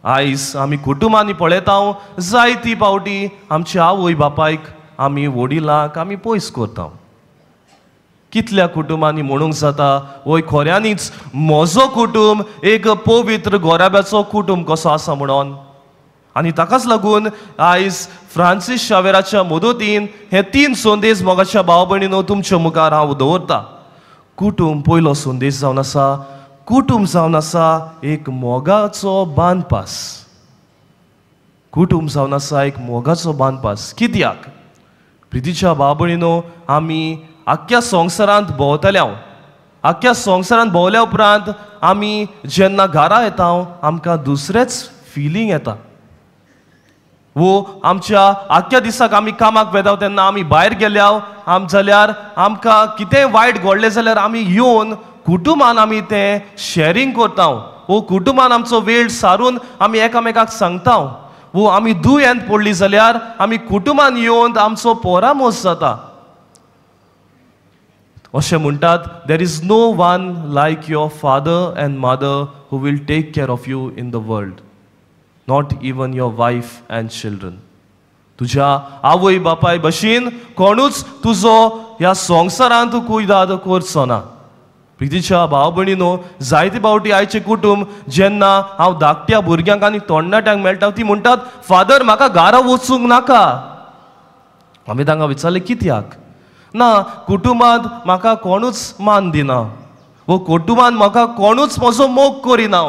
आयज आमी कुटुंबांनी पळयता जायती पावटी आमच्या आवय बापायक आमी वडिलांक आमी पयस करता. कितल्या कुटुंबांनी म्हणूंक जाता वय खऱ्यांनीच म्हजो कुटुंब एक पवित्र गोराब्याचो कुटुंब कसो आसा म्हणून. आनी ताकाच लागून आयज फ्रांसीस शावेराच्या मदतीन हे 3 संदेश मोगाच्या भाव भयणीनो तुमच्या मुखार हांव दवरता. कुटुंब पयलो संदेश जावन आसा, कुटुंब जावन आसा एक मोगाचो बांदपास. कुटुंब जावन आसा एक मोगाचो बांदपास. कित्याक प्रितीच्या भाव भयणीनो आमी आख्ख्या संवसारांत भोंवतल्या, आख्ख्या संवसारांत भोंवल्या उपरांत आमी जेन्ना घरा येता आमकां दुसरेंच फिलींग येता. वो आमच्या आख्ख्या दिसाक आमी कामाक वेता तेन्ना आमी भायर गेल्या जाल्यार आमकां कितेंय वायट घडलें जाल्यार आमी येवन कुटुंबान आमी तें शेअरिंग करता. वो कुटुंबान आमचो वेळ सारून आमी एकामेकाक सांगता. वो आमी दुयेंत पडली जाल्यार आमी कुटुंबान येवन आमचो परामर्श जाता. अशें म्हणटात there is no one like your father and mother who will take care of you in the world, not even your wife and children. तुज्या आवय बापाय भशेन कोणूच तुजो ह्या संवसारांत कुयदाद करचो ना. प्रितीच्या भाव भयणीनो जायते फावटी आयचे कुटुंब जेन्ना हांव धाकट्या भुरग्यांक आनी तरणाट्यांक मेळटा ती म्हणटात फादर म्हाका घरा वचूंक नाका. आमी तांकां विचारलें कित्याक? ना, कुटुंबांत म्हाका कोणूच मान दिना, वो कुटुंबांत म्हाका कोणूच म्हजो मोग करिना.